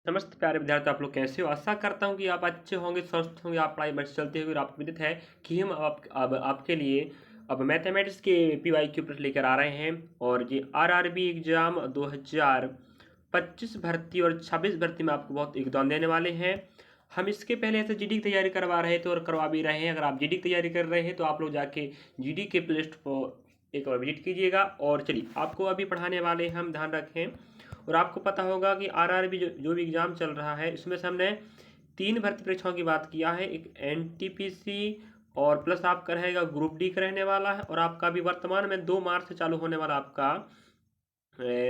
समस्त प्यारे विद्यार्थी, आप लोग कैसे हो? आशा करता हूँ कि आप अच्छे होंगे, स्वस्थ होंगे, आप पढ़ाई बस चलती होगी। और आपको विदित है कि हम अब आपके लिए अब मैथमेटिक्स के PYQ प्रश्न लेकर आ रहे हैं। और ये RRB एग्जाम 2025 भर्ती और 26 भर्ती में आपको बहुत एग्जाम देने वाले हैं। हम इसके पहले ऐसे GD की तैयारी करवा रहे थे और करवा भी रहे हैं। अगर आप GD की तैयारी कर रहे हैं तो आप लोग जाके GD के प्ले स्टोर पर एक बार विजिट कीजिएगा। और चलिए, आपको अभी पढ़ाने वाले हम, ध्यान रखें। और आपको पता होगा कि RRB जो भी एग्ज़ाम चल रहा है, इसमें से हमने 3 भर्ती परीक्षाओं की बात किया है। एक NTPC और प्लस आपका रहेगा ग्रुप D का रहने वाला है। और आपका अभी वर्तमान में 2 मार्च से चालू होने वाला आपका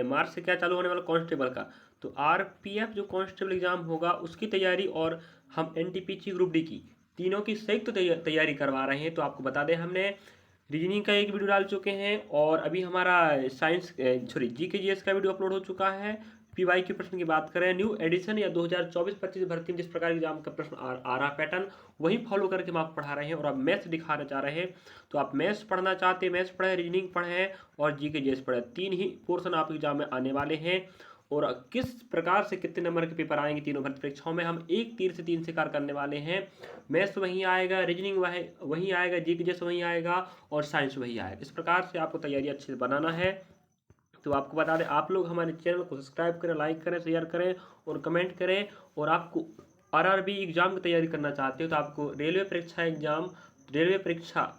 मार्च से क्या चालू होने वाला कांस्टेबल का। तो RPF जो कांस्टेबल एग्जाम होगा उसकी तैयारी, और हम NTPC ग्रुप डी की तीनों की संयुक्त तैयारी करवा रहे हैं। तो आपको बता दें, हमने रीजनिंग का एक वीडियो डाल चुके हैं और अभी हमारा साइंस GKGS का वीडियो अपलोड हो चुका है। PYQ प्रश्न की बात करें, न्यू एडिशन या 2024-25 भर्ती में जिस प्रकार एग्जाम का प्रश्न आ रहा पैटर्न, वही फॉलो करके हम आपको पढ़ा रहे हैं। और अब मैथ्स दिखाना चाह रहे हैं, तो आप मैथ्स पढ़ना चाहते हैं, मैथ्स पढ़े, रीजनिंग पढ़े और GKGS पढ़े, 3 ही पोर्शन आप एग्जाम में आने वाले हैं। और किस प्रकार से कितने नंबर के पेपर आएंगे तीनों भर्ती परीक्षाओं में, हम एक तीर से 3 शिकार करने वाले हैं। मैथ्स वहीं आएगा, रीजनिंग वहीं आएगा, GKGS वहीं आएगा और साइंस वहीं आएगा। इस प्रकार से आपको तैयारी अच्छे से बनाना है। तो आपको बता दें, आप लोग हमारे चैनल को सब्सक्राइब करें, लाइक करें, शेयर करें और कमेंट करें। और आपको RRB एग्जाम की तैयारी करना चाहते हो तो आपको रेलवे परीक्षा एग्जाम, रेलवे परीक्षा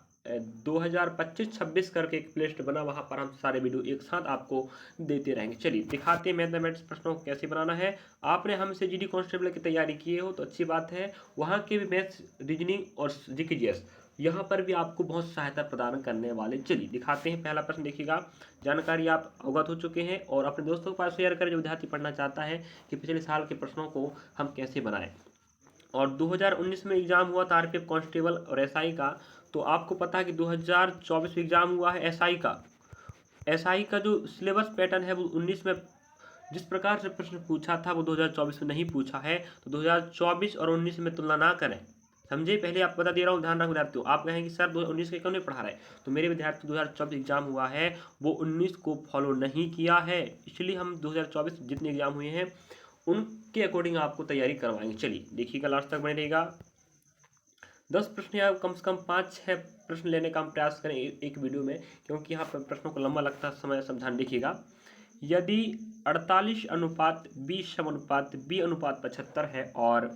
2025-26 करके एक प्लेलिस्ट बना, वहाँ पर हम सारे वीडियो एक साथ आपको देते रहेंगे। चलिए दिखाते हैं मैथमेटिक्स प्रश्नों को कैसे बनाना है। आपने हमसे GD कांस्टेबल की तैयारी की हो तो अच्छी बात है, वहाँ के भी मैथ्स, रीजनिंग और GKGS यहाँ पर भी आपको बहुत सहायता प्रदान करने वाले। चलिए दिखाते हैं, पहला प्रश्न देखिएगा। जानकारी आप अवगत हो चुके हैं और अपने दोस्तों के पास शेयर करें जो विद्यार्थी पढ़ना चाहता है कि पिछले साल के प्रश्नों को हम कैसे बनाएं। और 2019 में एग्जाम हुआ था RPF कांस्टेबल और SI का। तो आपको पता है कि 2024 में एग्जाम हुआ है SI का जो सिलेबस पैटर्न है वो 19 में जिस प्रकार से प्रश्न पूछा था वो 2024 में नहीं पूछा है। तो 2024 और 19 में तुलना ना करें, समझे। पहले आप बता दे रहा हूँ, ध्यान रख विद्यार्थियों। आप कहेंगे सर 2019 के क्यों नहीं पढ़ा रहे, तो मेरे विद्यार्थी 2024 एग्जाम हुआ है वो 19 को फॉलो नहीं किया है, इसलिए हम 2024 जितने एग्जाम हुए हैं उनके अकॉर्डिंग आपको तैयारी करवाएंगे। चलिए देखिएगा, लास्ट तक बने रहेगा। 10 प्रश्न या कम से कम 5-6 प्रश्न लेने का हम प्रयास करें एक वीडियो में, क्योंकि यहाँ पर प्रश्नों को लंबा लगता है समय। समझान देखिएगा, यदि 48:B=B/75 है और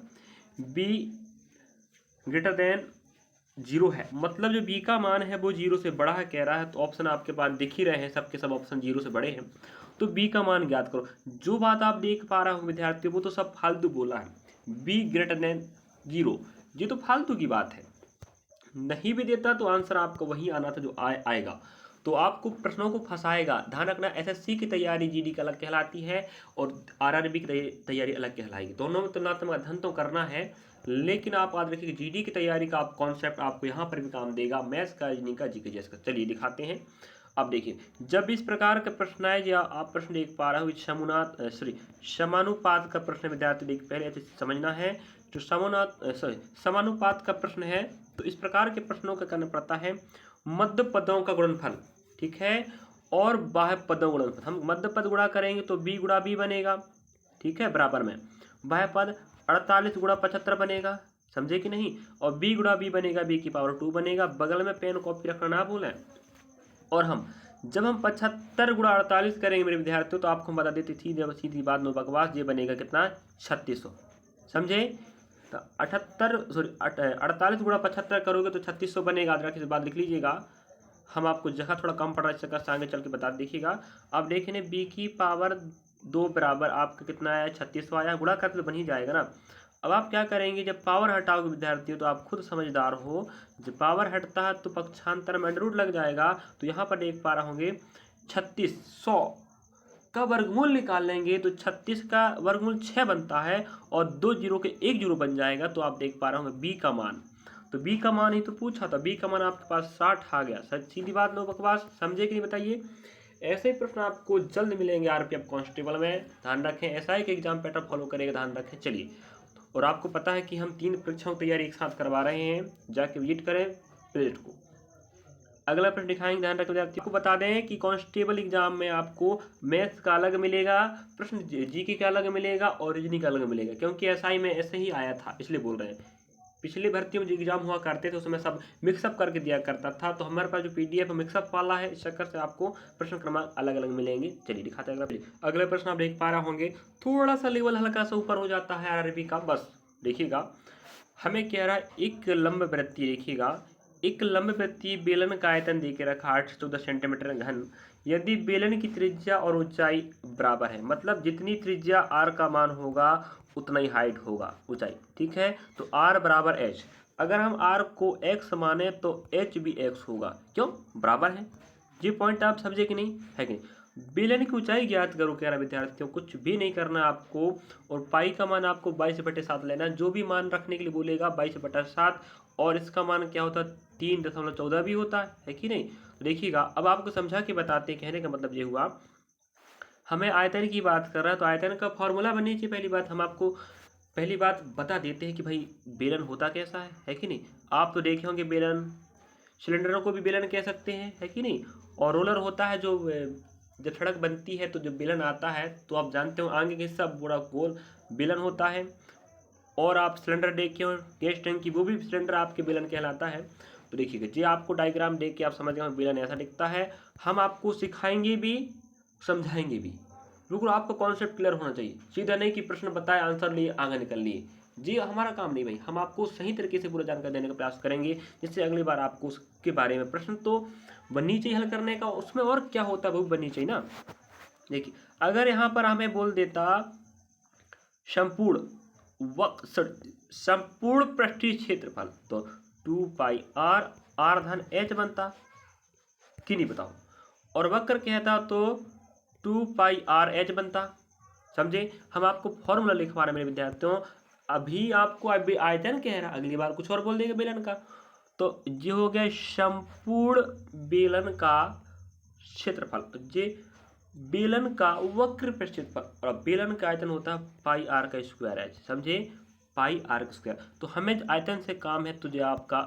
B ग्रेटर देन 0 है, मतलब जो B का मान है वो 0 से बड़ा है कह रहा है। तो ऑप्शन आपके पास दिख ही रहे हैं, सबके सब ऑप्शन 0 से बड़े हैं। तो B का मान ज्ञात करो। जो बात आप देख पा रहे हो विद्यार्थियों, वो तो सब फालतू बोला है। B ग्रेटर देन 0, ये तो फालतू की बात है। नहीं भी देता तो आंसर आपका वही आना था जो आएगा। तो आपको प्रश्नों को फंसाएगा। ध्यान रखना, SSC की तैयारी GD का अलग कहलाती है और RRB की तैयारी अलग कहलाएगी। दोनों में तुलनात्मक अध्ययन तो करना है, लेकिन आप याद रखिए GD की तैयारी का आप कॉन्सेप्ट आपको यहाँ पर भी काम देगा, मैथ्स का, रीजनिंग का, GKGS का। चलिए दिखाते हैं। अब देखिए, जब इस प्रकार का प्रश्न आए, या आप प्रश्न देख पा रहे हो समानुपात का प्रश्न, विद्यार्थी देख पहले अच्छे से समझना है। जो समानुपात का प्रश्न है, तो इस प्रकार के प्रश्नों का करना पड़ता है मध्य पदों का गुणनफल, ठीक है, और बाह्य पदों का गुणनफल। हम मध्य पद गुणा करेंगे तो B गुणा B बनेगा, ठीक है, बराबर में बाह्य पद 48 गुणा 75 बनेगा, समझे कि नहीं। और B गुणा B बनेगा, B⁻2 बनेगा। बगल में पेन कॉपी रखना ना भूलें। और हम जब हम 75 गुणा 48 करेंगे मेरे विद्यार्थियों, तो आपको हम बता देते थी, जब सीधी बात, नो बकवास, ये बनेगा कितना, 3600, समझे। तो 48 गुणा 75 करोगे तो 3600 बनेगा। आगे से बात लिख लीजिएगा, हम आपको जगह थोड़ा कम पड़ रहा है, इस चक्कर से आगे चल के बता देखिएगा। अब देखें, B⁻2 बराबर आपका कितना आया, 3600 आया। गुणा करके तो बन ही जाएगा ना। अब आप क्या करेंगे, जब पावर हटाओगे विद्यार्थियों, तो आप खुद समझदार हो, जब पावर हटता है तो पक्षांतर में अंडर रूट लग जाएगा। तो यहाँ पर देख पा रहे होंगे 3600 का वर्गमूल निकाल लेंगे तो 36 का वर्गमूल 6 बनता है और 2 जीरो के 1 जीरो बन जाएगा। तो आप देख पा रहे होंगे B का मान, तो B का मान ही तो पूछा था, B का मान आपके पास 60 आ गया। सच सीधी बात, नो बकवास, समझे कि नहीं बताइए। ऐसे ही प्रश्न आपको जल्द मिलेंगे RPF कांस्टेबल में, ध्यान रखें। SI के एग्जाम पैटर्न फॉलो करेगा, ध्यान रखें। चलिए, और आपको पता है कि हम 3 परीक्षाओं की तैयारी एक साथ करवा रहे हैं, जाके विजिट करें प्लेट को। अगला प्रश्न दिखाएंगे, ध्यान रखना विद्यार्थियों को बता दें कि कांस्टेबल एग्जाम में आपको मैथ्स का अलग मिलेगा, प्रश्न जीके का अलग मिलेगा और रीजनिंग का अलग मिलेगा, क्योंकि एसआई में ऐसे ही आया था इसलिए बोल रहे हैं। पिछली भर्तियों में जो एग्जाम हुआ करते थे उसमें सब मिक्सअप करके दिया करता था, तो हमारे पास जो पीडीएफ मिक्सअप वाला है, इस चक्कर से आपको प्रश्न क्रमांक अलग अलग मिलेंगे। चलिए दिखाते हैं अगला प्रश्न। आप देख पा रहे होंगे थोड़ा सा लेवल हल्का सा ऊपर हो जाता है आरआरबी का, बस देखिएगा हमें कह रहा है एक लंब वृत्तीय, देखिएगा एक लंब वृत्तीय बेलन का आयतन दे के रखा 8 से 14 सेंटीमीटर घन, यदि बेलन की त्रिज्या और ऊंचाई बराबर है, मतलब जितनी त्रिज्या आर का मान होगा उतना ही हाइट होगा ऊंचाई, ठीक है। तो आर बराबर एच, अगर हम आर को एक्स माने तो एच भी एक्स होगा, क्यों, बराबर है। ये पॉइंट आप समझे कि नहीं, है कि नहीं। बेलन की ऊंचाई ज्ञात करो कह रहा विद्यार्थियों, कुछ भी नहीं करना आपको, और पाई का मान आपको 22/7 लेना, जो भी मान रखने के लिए बोलेगा 22/7, और इसका मान क्या होता है 3.14 भी होता है कि नहीं। तो देखिएगा अब आपको समझा के बताते हैं, कहने का मतलब ये हुआ हमें आयतन की बात कर रहा है तो आयतन का फॉर्मूला बननी चाहिए। पहली बात हम आपको पहली बात बता देते हैं कि भाई बेलन होता कैसा है कि नहीं। आप तो देखे होंगे बेलन, सिलेंडरों को भी बेलन कह सकते हैं, है कि नहीं। और रोलर होता है जो जब सड़क बनती है तो जो बेलन आता है तो आप जानते हो आगे का हिस्सा बड़ा गोल बेलन होता है। और आप सिलेंडर देखे हो गैस टैंक की, वो भी सिलेंडर आपके बेलन कहलाता है। तो देखिएगा जी आपको डायग्राम देख के आप समझ गए बेलन ऐसा दिखता है। हम आपको सिखाएंगे भी समझाएंगे भी, बिल्कुल आपको कॉन्सेप्ट क्लियर होना चाहिए, सीधा नहीं कि प्रश्न बताए आंसर लिए आगे निकल लिए, जी हमारा काम नहीं भाई। हम आपको सही तरीके से पूरा जानकारी देने का प्रयास करेंगे, जिससे अगली बार आपको उसके बारे में प्रश्न तो बननी चाहिए हल करने का, उसमें और क्या होता है वो बननी चाहिए ना। देखिए अगर यहाँ पर हमें बोल देता संपूर्ण पृष्ठीय क्षेत्रफल, तो 2πr r धन h बनता कि नहीं बताओ, और वक्र कहता तो 2πr h बनता, समझे। हम आपको फॉर्मूला लिखवा रहे हैं मेरे विद्यार्थियों, अभी आपको अभी आयतन कह रहा, अगली बार कुछ और बोल देगा बेलन का। तो ये हो गया संपूर्ण बेलन का क्षेत्रफल, ये बेलन का वक्र पर क्षेत्रफल, और बेलन का आयतन होता है पाई आर का स्क्वायर है, समझे, पाई आर का स्क्वायर। तो हमें आयतन से काम है तो जो आपका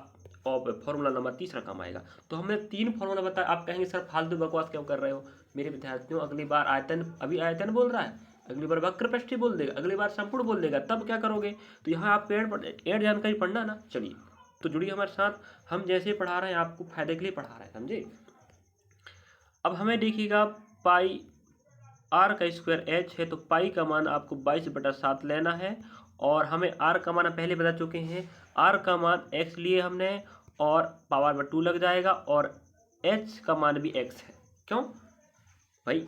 और फॉर्मूला नंबर तीसरा काम आएगा। तो हमने 3 फॉर्मूला बताया, आप कहेंगे सर फालतू बकवास क्यों कर रहे हो। मेरे विद्यार्थियों अगली बार आयतन, अभी आयतन बोल रहा है, अगली बार वक्र पृष्ठ बोल देगा, अगली बार संपूर्ण बोल देगा, तब क्या करोगे। तो यहाँ आप एड जानकारी पढ़ना ना। चलिए तो जुड़िए हमारे साथ, हम जैसे पढ़ा रहे हैं आपको फायदे के लिए पढ़ा रहे हैं, समझे। अब हमें देखिएगा पाई आर का स्क्वायर एच है, तो पाई का मान आपको 22/7 लेना है, और हमें आर का मान पहले बता चुके हैं, आर का मान एक्स लिए हमने और पावर में 2 लग जाएगा, और एच का मान भी एक्स है, क्यों भाई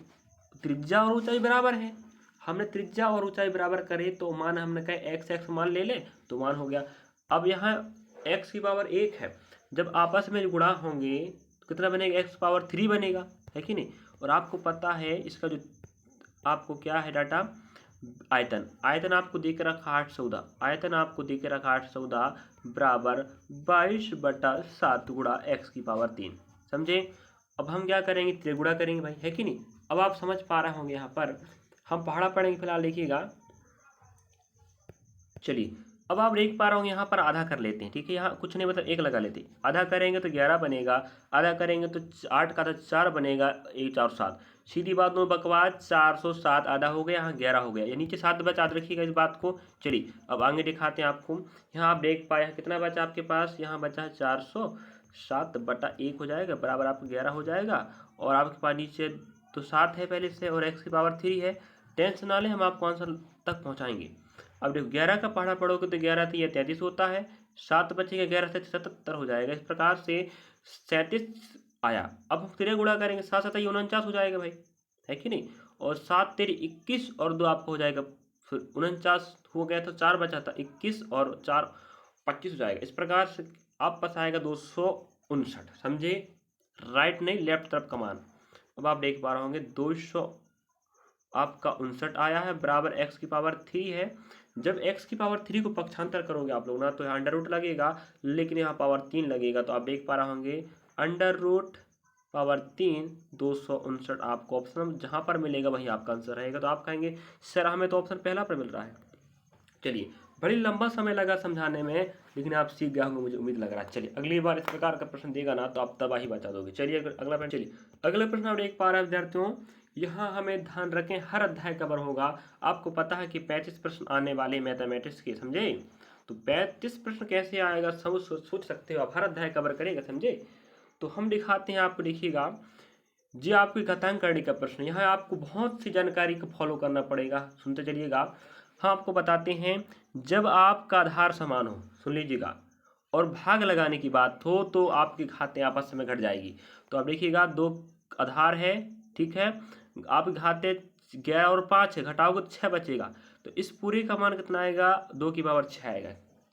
त्रिज्या और ऊंचाई बराबर है, हमने त्रिज्या और ऊंचाई बराबर करे तो मान हमने कहा एक्स एक्स मान ले ले तो मान हो गया। अब यहाँ एक्स की पावर 1 है, जब आपस में गुणा होंगे तो कितना बनेगा, एक्स पावर 3 बनेगा, है कि नहीं। और आपको पता है इसका जो आपको क्या है डाटा, आयतन, आयतन आपको दे के रखा 814, आयतन आपको दे के रखा 814 बराबर 22/7 गुणा एक्स की पावर 3, समझे। अब हम क्या करेंगे, त्रिगुणा करेंगे भाई, है कि नहीं। अब आप समझ पा रहे होंगे, यहाँ पर हम पहाड़ा पढ़ेंगे फिलहाल, देखिएगा। चलिए अब आप देख पा रहे होंगे यहाँ पर आधा कर लेते हैं, ठीक है, यहाँ कुछ नहीं मतलब 1 लगा लेते हैं, आधा करेंगे तो 11 बनेगा, आधा करेंगे तो 8 का तो 4 बनेगा, 1 4 7, सीधी बात, नो बकवास, 407 आधा हो गया, यहाँ 11 हो गया, ये नीचे 7 बचा, याद रखिएगा इस बात को। चलिए अब आगे दिखाते हैं आपको, यहाँ आप देख पाए कितना बचा आपके पास, यहाँ बचा है 407/1 हो जाएगा, बराबर आपको 11 हो जाएगा, और आपके पास नीचे तो 7 है पहले से, और एक्स की पावर 3 है, टेंशन ना ले, हम आपको आंसर तक पहुँचाएंगे। अब देखो 11 का पहाड़ा पढ़ोगे तो 11 तो ये 33 होता है, 7 बचेगा, 11 से 77 हो जाएगा, इस प्रकार से 37 आया। अब हम तेरे गुणा करेंगे, 7 7 49 हो जाएगा भाई, है कि नहीं, और 7 तेरी 21 और 2 आपको हो जाएगा, फिर 49 हो गया, तो 4 बचा था, 21 और 4 25 हो जाएगा, इस प्रकार से आप पास आएगा 259, समझे, राइट नहीं लेफ्ट तरफ का मान। अब आप देख पा रहे होंगे 200 आपका 59 आया है, बराबर एक्स की पावर 3 है। जब x की पावर 3 को पक्षांतर करोगे आप लोग ना, तो यहाँ अंडर रूट लगेगा, लेकिन यहाँ पावर 3 लगेगा, तो आप देख पा रहे होंगे अंडर रूट पावर 3 259 आपको ऑप्शन जहाँ पर मिलेगा वही आपका आंसर रहेगा। तो आप कहेंगे सर हमें तो ऑप्शन पहला पर मिल रहा है। चलिए बड़ी लंबा समय लगा समझाने में, लेकिन आप सीख गए होंगे मुझे उम्मीद लग रहा है। चलिए अगली बार इस प्रकार का प्रश्न देगा ना तो आप तबाही बचा दोगे। चलिए अगला प्रश्न, चलिए अगला प्रश्न आप देख पा रहे हैं विद्यार्थियों, यहाँ हमें ध्यान रखें हर अध्याय कवर होगा। आपको पता है कि 35 प्रश्न आने वाले मैथमेटिक्स के, समझे? तो 35 प्रश्न कैसे आएगा सोच सकते हो आप, हर अध्याय कवर करेगा, समझे? तो हम दिखाते हैं आपको, देखिएगा जी आपकी घातांक करने का प्रश्न। यहाँ आपको बहुत सी जानकारी को फॉलो करना पड़ेगा, सुनते चलिएगा। हम आपको बताते हैं, जब आपका आधार समान हो, सुन लीजिएगा, और भाग लगाने की बात हो तो आपकी घातें आपस में घट जाएगी। तो आप देखिएगा 2 आधार है, ठीक है, आपकी घातें 11 और 5 है, घटाओगे तो 6 बचेगा। तो इस पूरे का मान कितना आएगा? 2 की पावर 6 आएगा।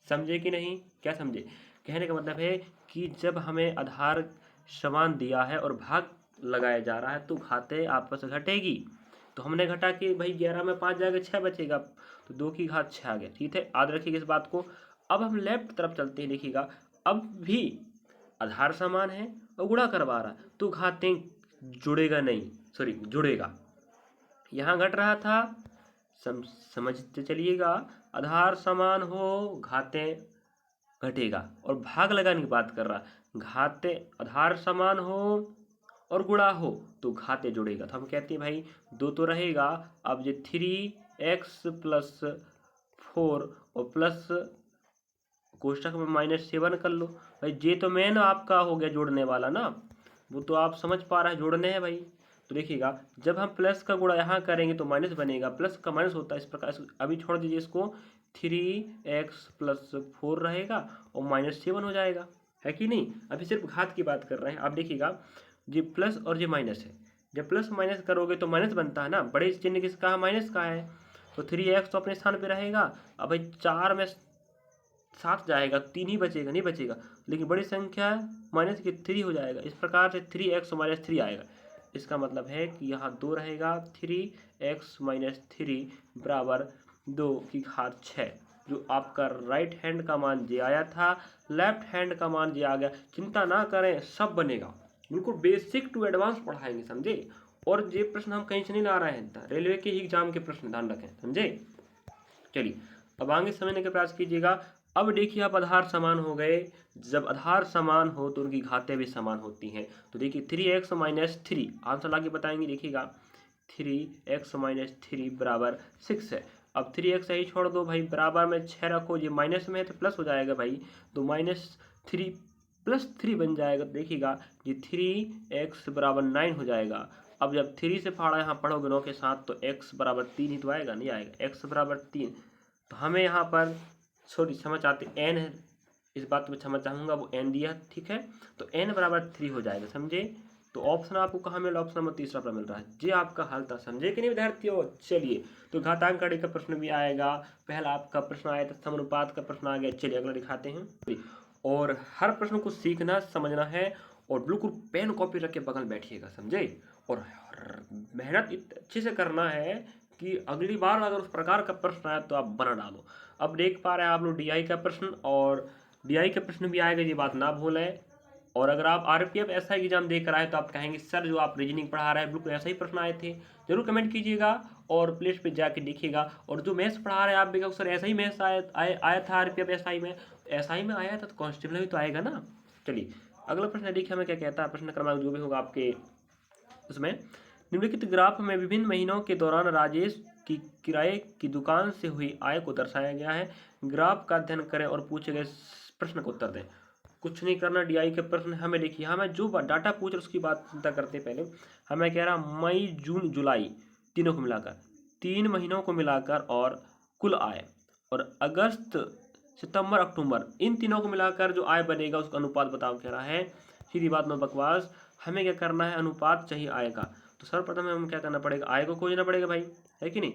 समझे कि नहीं? क्या समझे? कहने का मतलब है कि जब हमें आधार समान दिया है और भाग लगाया जा रहा है तो घातें आपस में घटेगी। तो हमने घटा कि भाई 11 में 5 जाएगा, 6 बचेगा, तो 2 की घात 6 आ गया, ठीक है, याद रखिएगा इस बात को। अब हम लेफ्ट तरफ चलते हैं, देखिएगा अब भी आधार समान है और गुणा करवा रहा है तो घातें जुड़ेगा नहीं, सॉरी जुड़ेगा। यहाँ घट रहा था, समझते चलिएगा, आधार समान हो घातें घटेगा, और भाग लगाने की बात कर रहा, घातें आधार समान हो और गुणा हो तो घाते जुड़ेगा। तो हम कहते हैं भाई 2 तो रहेगा, अब ये 3x + 4 और प्लस कोष्टक में -7 कर लो। भाई ये तो मेन आपका हो गया जोड़ने वाला ना, वो तो आप समझ पा रहे हैं जोड़ने हैं भाई। तो देखिएगा जब हम प्लस का गुणा यहाँ करेंगे तो माइनस बनेगा, प्लस का माइनस होता है, इस प्रकार अभी छोड़ दीजिए इसको, 3x + 4 रहेगा और -7 हो जाएगा, है कि नहीं? अभी सिर्फ घात की बात कर रहे हैं। आप देखिएगा ये प्लस और ये माइनस है, जब प्लस माइनस करोगे तो माइनस बनता है ना, बड़े चिन्ह किसका है? माइनस का है। तो 3x तो अपने स्थान पे रहेगा। अब भाई 4 में 7 जाएगा, 3 ही बचेगा, नहीं बचेगा, लेकिन बड़ी संख्या माइनस की 3 हो जाएगा, इस प्रकार से 3x - 3 आएगा। इसका मतलब है कि यहाँ 2 रहेगा, 3x - 3 बराबर 2 की घात 6। जो आपका राइट हैंड का मान जे आया था, लेफ्ट हैंड का मान जे आ गया। चिंता ना करें, सब बनेगा, बिल्कुल बेसिक टू एडवांस पढ़ाएंगे, समझे? और ये प्रश्न हम कहीं से नहीं ला रहे हैं, रेलवे के ही एग्जाम के प्रश्न, ध्यान रखें, समझे? चलिए अब आगे समझने का प्रयास कीजिएगा। अब देखिए आप आधार समान हो गए, जब आधार समान हो तो उनकी घातें भी समान होती हैं। तो देखिए 3x - 3 आंसर लाके बताएंगे, देखिएगा 3x - 3 बराबर 6 है। अब 3x यही छोड़ दो भाई, बराबर में 6 रखो, ये माइनस में है तो प्लस हो जाएगा भाई, तो -3 + 3 बन जाएगा। देखिएगा ये 3x बराबर 9 हो जाएगा। अब जब 3 से फाड़ा यहाँ पढ़ोगे 9 के साथ तो x बराबर 3 ही तो आएगा, नहीं आएगा, x बराबर 3। तो हमें यहाँ पर सॉरी समझ आते n है, इस बात में क्षमा चाहूँगा, वो n दिया, ठीक है, तो n बराबर 3 हो जाएगा, समझे? तो ऑप्शन आपको कहाँ मिला? ऑप्शन नंबर तीसरा पर मिल रहा है। ये आपका हल था, समझे कि नहीं विद्यार्थियों? चलिए तो घातांक करने का प्रश्न भी आएगा। पहला आपका प्रश्न आया था, समानुपात का प्रश्न आ गया। चलिए अगला दिखाते हैं। और हर प्रश्न को सीखना समझना है और बिल्कुल पेन कॉपी रख के बगल बैठिएगा, समझे? और मेहनत अच्छे से करना है कि अगली बार अगर उस प्रकार का प्रश्न आया तो आप बना डालो। अब देख पा रहे हैं आप लोग डीआई का प्रश्न, और डीआई का प्रश्न भी आएगा, ये बात ना भूलें। और अगर आप आरपीएफ ऐसा एग्जाम देकर आए तो आप कहेंगे सर जो आप रीजनिंग पढ़ा रहे हैं बिल्कुल ऐसा ही प्रश्न आए थे, जरूर कमेंट कीजिएगा और प्लेस पे जाके देखिएगा। और जो मैथ्स पढ़ा रहे हैं आप भी कहो सर ऐसा ही मैथ्स आया था आरपीएफ एसआई में, एसआई में आया था तो कांस्टेबल भी तो आएगा ना। चलिए अगला प्रश्न देखिए हमें क्या कहता है। प्रश्न क्रमांक जो भी होगा आपके उसमें, निम्नलिखित ग्राफ में विभिन्न महीनों के दौरान राजेश की किराए की दुकान से हुई आय को दर्शाया गया है। ग्राफ का अध्ययन करें और पूछे गए प्रश्न का उत्तर दें। कुछ नहीं करना, डीआई के प्रश्न हमें देखिए, हमें जो डाटा पूछ रहे उसकी बात चिंता करते पहले। हमें कह रहा मई जून जुलाई तीनों को मिलाकर, 3 महीनों को मिलाकर और कुल आय, और अगस्त सितंबर अक्टूबर इन तीनों को मिलाकर जो आय बनेगा उसका अनुपात बताओ, कह रहा है। सीधी बात में बकवास, हमें क्या करना है? अनुपात चाहिए आय का। तो सर्वप्रथम हमें क्या करना पड़ेगा? आय को खोजना पड़ेगा भाई, है कि नहीं?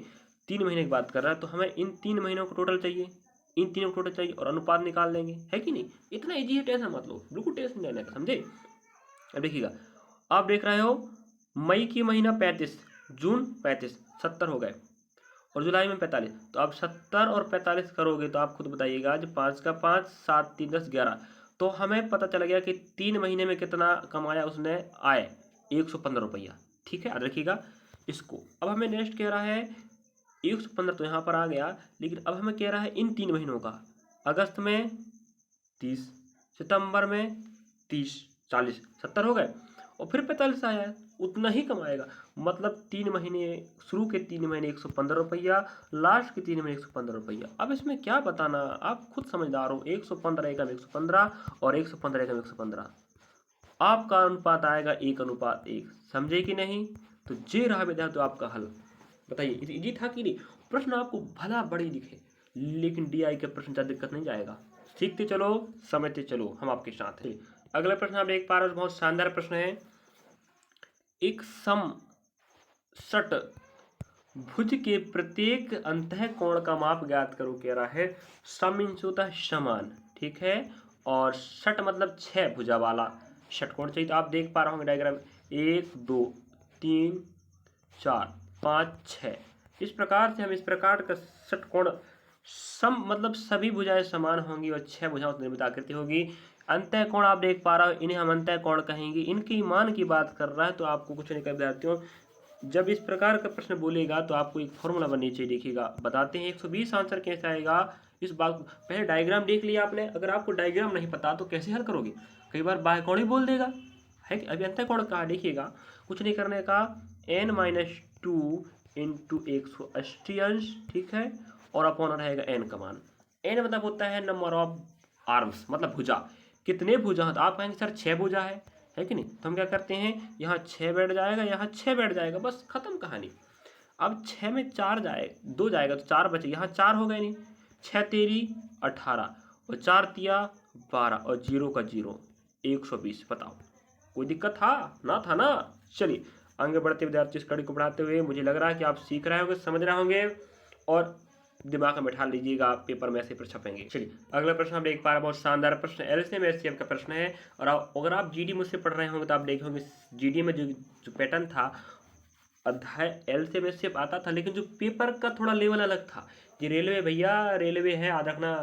3 महीने की बात कर रहा है तो हमें इन 3 महीनों को टोटल चाहिए, इन तीनों को टोटल चाहिए और अनुपात निकाल लेंगे, है कि नहीं? इतना इजी है, टेंशन मत लो, बिल्कुल टेंशन नहीं लेने का, समझे? अब देखिएगा आप देख रहे हो मई की महीना 35, जून 35, 70 हो गए, और जुलाई में 45। तो आप 70 और 45 करोगे तो आप खुद बताइएगा, जो 5 का 5, 7 3 10 11, तो हमें पता चल गया कि 3 महीने में कितना कमाया उसने आय, 115 रुपया, ठीक है, याद रखिएगा इसको। अब हमें नेक्स्ट कह रहा है 115 तो यहाँ पर आ गया, लेकिन अब हमें कह रहा है इन 3 महीनों का। अगस्त में 30, सितंबर में 30, 40, 70 हो गए, और फिर 45 आया है, उतना ही कमाएगा। मतलब 3 महीने, शुरू के 3 महीने 115 रुपया, लास्ट के 3 महीने 115 रुपया। अब इसमें क्या बताना, आप खुद समझदार हो। 115 एकम 115 और 115 एकम 115, आपका अनुपात आएगा 1:1। समझे कि नहीं? तो ये रहा विद्यार्थी आपका हल। बताइए इजी था कि नहीं? प्रश्न आपको भला बड़ी दिखे, लेकिन डीआई के प्रश्न ज़्यादा दिक्कत नहीं जाएगा। सीखते चलो, समझते चलो, हम आपके साथ हैं। अगला प्रश्न आप देख पा रहे हो, बहुत शानदार प्रश्न है। एक समषट भुज के प्रत्येक अंतःकोण का माप ज्ञात करो, कह रहा है। सम मीन्स होता है समान, ठीक है, और षट मतलब 6 भुजा वाला षटकोण चाहिए। तो आप देख पा रहे होंगे डायग्राम, 1 2 3 4 5 6। इस प्रकार से हम इस प्रकार का षटकोण, सम मतलब सभी भुजाएं समान होंगी और 6 भुजाओं से निर्मित आकृति होगी। अंतःकोण आप देख पा रहे हो, इन्हें हम अंतःकोण कहेंगे। इनकी मान की बात कर रहा है, तो आपको कुछ नहीं कर विद्यार्थियों, जब इस प्रकार का प्रश्न बोलेगा तो आपको एक फॉर्मूला बननी चाहिए। देखिएगा, बताते हैं 120 आंसर कैसे आएगा। इस बात को पहले डायग्राम देख लिया आपने। अगर आपको डायग्राम नहीं पता तो कैसे हल करोगे? कई बार बाह्यकोण ही बोल देगा, है कि अभी अंतःकोण कहा। देखिएगा, कुछ नहीं करने का, n-2 इंटू 180 अंश, ठीक है, और अपॉन रहेगा n का मान। n मतलब होता है नंबर ऑफ आर्म्स, मतलब भुजा। कितने भुजा हैं? तो आप कहेंगे सर 6 भुजा है कि नहीं? तो हम क्या करते हैं, यहाँ 6 बैठ जाएगा, यहाँ 6 बैठ जाएगा, बस खत्म कहानी। अब 6 में 4 जाए, 2 जाएगा तो 4 बचे, यहाँ 4 हो गए नहीं। 6 तेरी 18 और 4 तिया 12 और 0 का 0, 120। बताओ, कोई दिक्कत था ना? चलिए आगे बढ़ते विद्यार्थी, इस कड़ी को बढ़ाते हुए मुझे लग रहा है कि आप सीख रहे होंगे, समझ रहे होंगे, और दिमाग में बैठा लीजिएगा, पेपर में ऐसे प्रश्न छपेंगे। चलिए अगला प्रश्न हम देख पा रहे हैं, बहुत शानदार प्रश्न, एलसीएम एचसीएफ का प्रश्न है। और अगर आप जीडी मुझसे पढ़ रहे होंगे तो आप देखे होंगे जीडी में जो पैटर्न था, अध्याय एलसीएम एचसीएफ आता था, लेकिन जो पेपर का थोड़ा लेवल अलग था। ये रेलवे भैया, रेलवे है, याद रखना।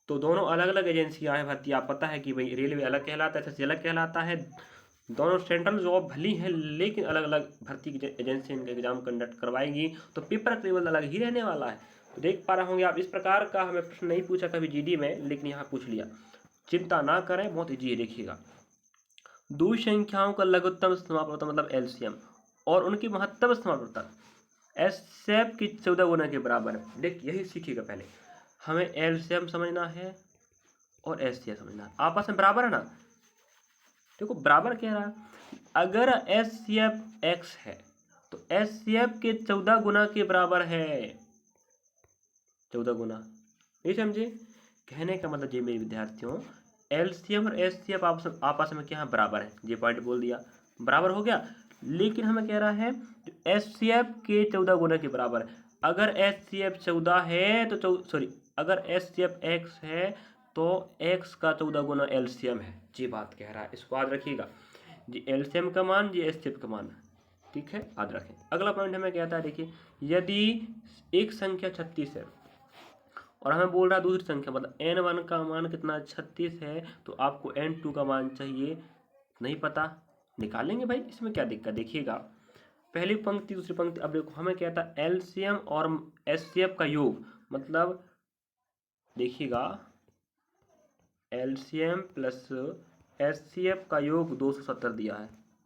तो दोनों अलग अलग एजेंसियां हैं भर्ती, आप पता है कि भाई रेलवे अलग कहलाता है, एसएससी अलग कहलाता है। दोनों सेंट्रल जॉब भली है, लेकिन अलग अलग भर्ती की एजेंसी इनका एग्जाम कंडक्ट करवाएगी, तो पेपर का लेवल अलग ही रहने वाला है। तो देख पा रहे होंगे आप, इस प्रकार का हमें प्रश्न नहीं पूछा कभी जीडी में, लेकिन यहाँ पूछ लिया। चिंता ना करें, बहुत ईजी है। देखिएगा, दो संख्याओं का लघुत्तम समापवर्तक मतलब एलसीएम और उनकी महत्तम समापवर्तक एचसीएफ की 14 गुना के बराबर है। देख, यही सीखिएगा। पहले हमें एलसीएम समझना है और एचसीएफ समझना है, आपस में बराबर है ना। देखो बराबर कह रहा है, अगर एचसीएफ एक्स है तो एचसीएफ के 14 गुना के बराबर है। 14 गुना, नहीं समझे? कहने का मतलब ये मेरे विद्यार्थियों, एलसीएम और एचसीएफ आपस में क्या है, बराबर है। ये पॉइंट बोल दिया, बराबर हो गया। लेकिन हमें कह रहा है एचसीएफ के 14 गुना के बराबर है। अगर एचसीएफ 14 है तो अगर एचसीएफ एक्स है तो एक्स का 14 गुना एलसीएम है। ये बात कह रहा है, इसको याद रखिएगा। जी एलसीएम का मान, जी एचसीएफ का मान, ठीक है, याद रखें। अगला पॉइंट हमें कहता है, देखिए, यदि एक संख्या 36 है और हमें बोल रहा है दूसरी संख्या, मतलब n1 का मान कितना 36 है, तो आपको n2 का मान चाहिए। नहीं पता, निकालेंगे भाई, इसमें क्या दिक्कत। देखिएगा, पहली पंक्ति दूसरी पंक्ति। अब देखो, हमें कहता है एलसीएम और एचसीएफ का योग, मतलब देखिएगा, एलसीएम प्लस एचसीएफ का योग 270 दिया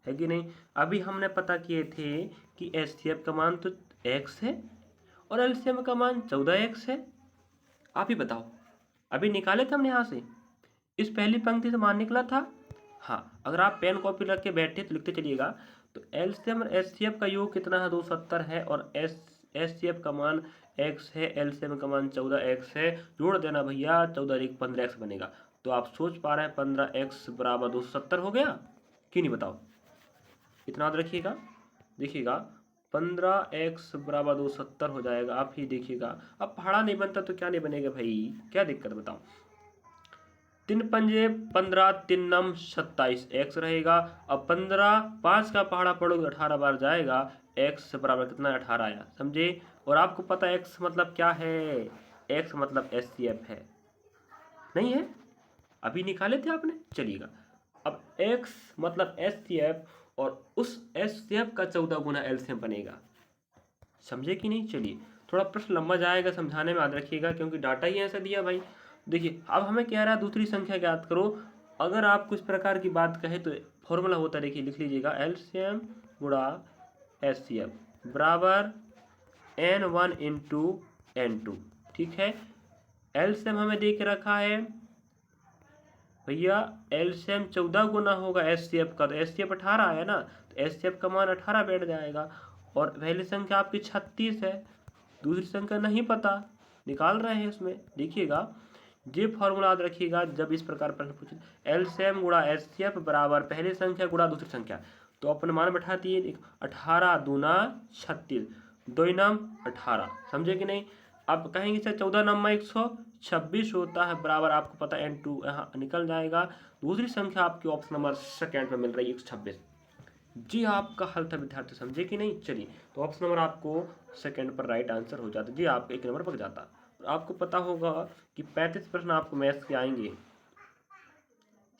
है कि नहीं? अभी हमने पता किए थे कि एचसीएफ का मान तो x है और एलसीएम का मान 14x है। आप ही बताओ, अभी निकाले थे हमने यहाँ से, इस पहली पंक्ति से मान निकला था। हाँ, अगर आप पेन कॉपी रख के बैठे तो लिखते चलिएगा। तो एलसीएम और एचसीएफ का योग कितना है, 270 है, और एचसीएफ का मान x है, एलसीएम का मान 14x है। जोड़ देना भैया, 14 और 1 15x बनेगा। तो आप सोच पा रहे हैं 15x बराबर 270 हो गया कि नहीं? बताओ, इतना याद रखिएगा। देखिएगा, 15x बराबर 270 हो जाएगा। आप ही देखिएगा, अब पहाड़ा नहीं बनता तो क्या नहीं बनेगा भाई, क्या दिक्कत बताओ। 3 पंजे 15, 3 नम 27, x रहेगा। अब 15, 5 का पहाड़ा पड़ोगे 18 बार जाएगा, x बराबर कितना, 18 आया। समझे? और आपको पता है x मतलब क्या है, x मतलब एचसीएफ है, नहीं है? अभी निकाले थे आपने। चलिएगा, अब x मतलब एचसीएफ और उस एचसीएफ का 14 गुना एलसीएम बनेगा। समझे कि नहीं। चलिए थोड़ा प्रश्न लंबा जाएगा समझाने में, याद रखिएगा क्योंकि डाटा ही ऐसा दिया भाई। देखिए अब हमें कह रहा है दूसरी संख्या ज्ञात करो। अगर आपको इस प्रकार की बात कहे तो फॉर्मूला होता है, देखिए लिख लीजिएगा, एलसीएम गुणा एचसीएफ बराबर n1 इंटू n2। ठीक है, एलसीएम हमें दे के रखा है भैया, एलसीएम 14 गुना होगा एचसीएफ का, तो एचसीएफ 18 है ना, तो एचसीएफ का मान 18 बैठ जाएगा। और पहली संख्या आपकी 36 है, दूसरी संख्या नहीं पता, निकाल रहे हैं इसमें। देखिएगा ये फॉर्मूला याद रखिएगा जब इस प्रकार प्रश्न पूछे, एलसीएम गुणा एचसीएफ बराबर पहली संख्या गुणा दूसरी संख्या, तो अपने मान बैठा दिए 18 दूना 36, 2 नाम 18, समझे कि नहीं। अब कहेंगे सर 14 नंबर 126 होता है बराबर, आपको पता है n2 यहाँ निकल जाएगा। दूसरी संख्या आपकी ऑप्शन नंबर सेकेंड में मिल रही है 126। जी आपका हल था विद्यार्थी, समझे कि नहीं। चलिए तो ऑप्शन नंबर आपको सेकंड पर राइट आंसर हो जाता, जी आपका 1 नंबर पक जाता। आपको पता होगा कि 35 प्रश्न आपको मैथ्स के आएंगे,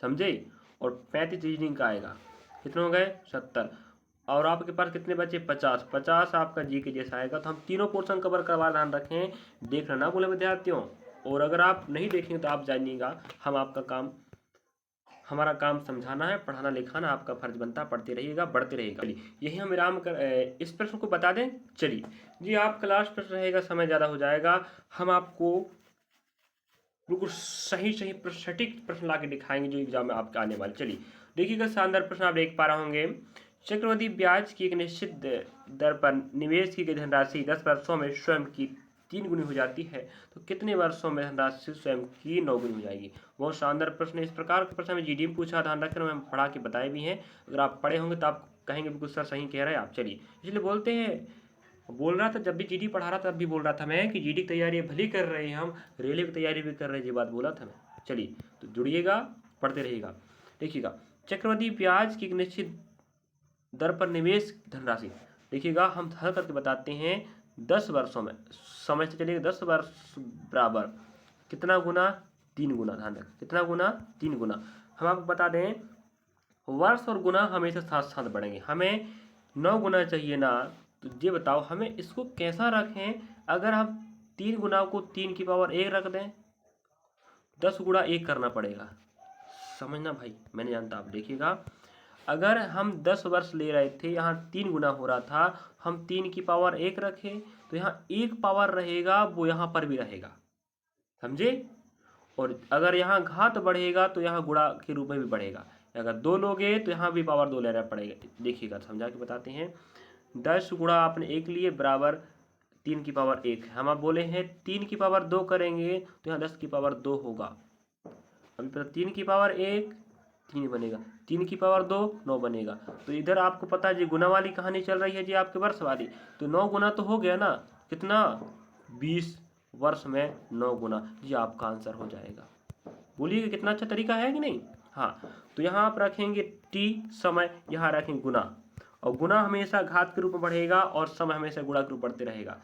समझे, और 35 रीजनिंग का आएगा। कितने हो गए 70, और आपके पास कितने बचे 50, 50 आपका जी के जैसा आएगा। तो हम तीनों पोर्शन कवर करवा, ध्यान रखें, देखना ना बोले विद्यार्थियों। और अगर आप नहीं देखेंगे तो आप जानिएगा हमारा काम समझाना है, पढ़ाना लिखाना आपका फर्ज बनता, पढ़ते रहिएगा, बढ़ते रहिएगा। यही हम विराम कर इस प्रश्न को बता दें। चलिए जी आपका लास्ट प्रश्न रहेगा, समय ज़्यादा हो जाएगा, हम आपको बिल्कुल सही सटीक प्रश्न ला के दिखाएंगे जो एग्जाम में आपके आने वाले। चलिए देखिएगा, शानदार प्रश्न आप देख पा रहे होंगे। चक्रवृद्धि ब्याज की एक निश्चित दर पर निवेश की गई धनराशि 10 वर्षों में स्वयं की 3 गुनी हो जाती है, तो कितने वर्षों में धनराशि स्वयं की 9 गुनी हो जाएगी। बहुत शानदार प्रश्न है। इस प्रकार का प्रश्न में जीडी में पूछा, ध्यान रखना, मैं पढ़ा के बताए भी हैं। अगर आप पढ़े होंगे तो आप कहेंगे बिल्कुल सर सही कह रहे हैं आप। चलिए इसलिए बोलते हैं, बोल रहा था जब भी जीडी पढ़ा रहा था तब भी बोल रहा था मैं कि जीडी की तैयारी भली कर रहे हैं हम, रेलवे की तैयारी भी कर रहे हैं, ये बात बोला था मैं। चलिए तो जुड़िएगा, पढ़ते रहिएगा। देखिएगा चक्रवृद्धि ब्याज की एक निश्चित दर पर निवेश धनराशि, देखिएगा हम हल करके बताते हैं। 10 वर्षों में, समझ से चलिएगा, 10 वर्ष बराबर कितना गुना 3 गुना, ध्यान रखें कितना गुना 3 गुना। हम आपको बता दें वर्ष और गुना हमेशा साथ साथ बढ़ेंगे, हमें 9 गुना चाहिए ना, तो ये बताओ हमें इसको कैसा रखें। अगर हम 3 गुना को 3 की पावर 1 रख दें, 10 गुणा 1 करना पड़ेगा, समझना भाई, मैं नहीं जानता, आप देखिएगा। अगर हम 10 वर्ष ले रहे थे, यहाँ 3 गुना हो रहा था, हम 3 की पावर 1 रखें तो यहाँ 1 पावर रहेगा, वो यहाँ पर भी रहेगा, समझे। और अगर यहाँ घात बढ़ेगा तो यहाँ गुणा के रूप में भी बढ़ेगा। अगर 2 लोगे तो यहाँ भी पावर 2 लेना पड़ेगा। देखिएगा समझा के बताते हैं। 10 गुणा आपने 1 लिए बराबर 3 की पावर 1, हम आप बोले हैं 3 की पावर 2 करेंगे तो यहाँ 10 की पावर 2 होगा। अभी पता 3 की पावर 1 3 बनेगा, 3 की पावर 2 9 बनेगा। तो इधर आपको पता है जी गुना वाली कहानी चल रही है जी आपके वर्ष वाली, तो 9 गुना तो हो गया ना, कितना 20 वर्ष में 9 गुना, जी आपका आंसर हो जाएगा। बोलिए कितना अच्छा तरीका है कि नहीं। हाँ तो यहाँ आप रखेंगे टी समय, यहाँ रखेंगे गुना, और गुना हमेशा घात के रूप में बढ़ेगा और समय हमेशा गुणा के रूप बढ़ते रहेगा,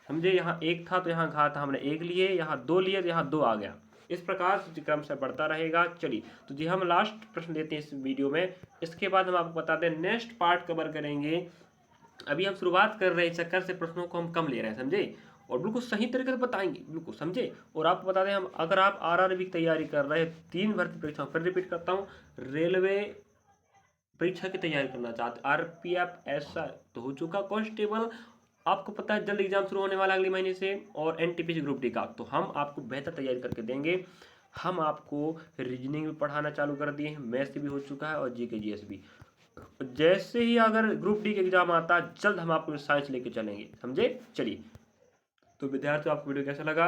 समझे। यहाँ 1 था तो यहाँ घात हमने 1 लिए, यहाँ 2 लिए तो यहाँ 2 आ गया, इस प्रकार से क्रम से बढ़ता रहेगा। चलिए तो जी हम लास्ट प्रश्न लेते हैं इस वीडियो में, इसके बाद हम आपको बता दें नेक्स्ट पार्ट कवर करेंगे। अभी हम शुरुआत कर रहे हैं, चक्कर से प्रश्नों को हम कम ले रहे हैं, समझे, और बिल्कुल सही तरीके से बताएंगे, बिल्कुल समझे। और आपको बता दें हम, अगर आप आरआरबी की तैयारी कर रहे हैं, 3 भर्ती परीक्षा, फिर रिपीट करता हूँ, रेलवे परीक्षा की तैयारी करना चाहते, आरपीएफ ऐसा तो हो चुका, कांस्टेबल आपको पता है जल्द एग्जाम शुरू होने वाला अगले महीने से, और एनटीपीसी ग्रुप डी का, तो हम आपको बेहतर तैयारी करके देंगे। हम आपको रीजनिंग भी पढ़ाना चालू कर दिए हैं, मैथ्स भी हो चुका है, और जीके जीएस भी। जैसे ही अगर ग्रुप डी का एग्जाम आता जल्द हम आपको साइंस लेके चलेंगे, समझे। चलिए तो विद्यार्थियों आपको वीडियो कैसा लगा,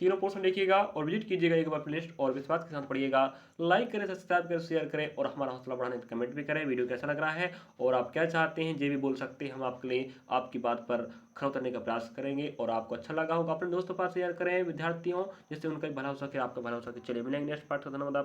तीनों पोर्शन देखिएगा और विजिट कीजिएगा एक बार प्लेलिस्ट, और विश्वास के साथ पढ़िएगा। लाइक करें, सब्सक्राइब करें, शेयर करें, और हमारा हौसला बढ़ाने का कमेंट भी करें, वीडियो कैसा लग रहा है और आप क्या चाहते हैं ये भी बोल सकते हैं। हम आपके लिए आपकी बात पर खरा उतरने का प्रयास करेंगे, और आपको अच्छा लगा होगा अपने दोस्तों पर शेयर करें विद्यार्थियों, जिससे उनका भला हो सके, आपका भला हो सके। चलिए मिलेंगे नेक्स्ट पार्ट का, धन्यवाद।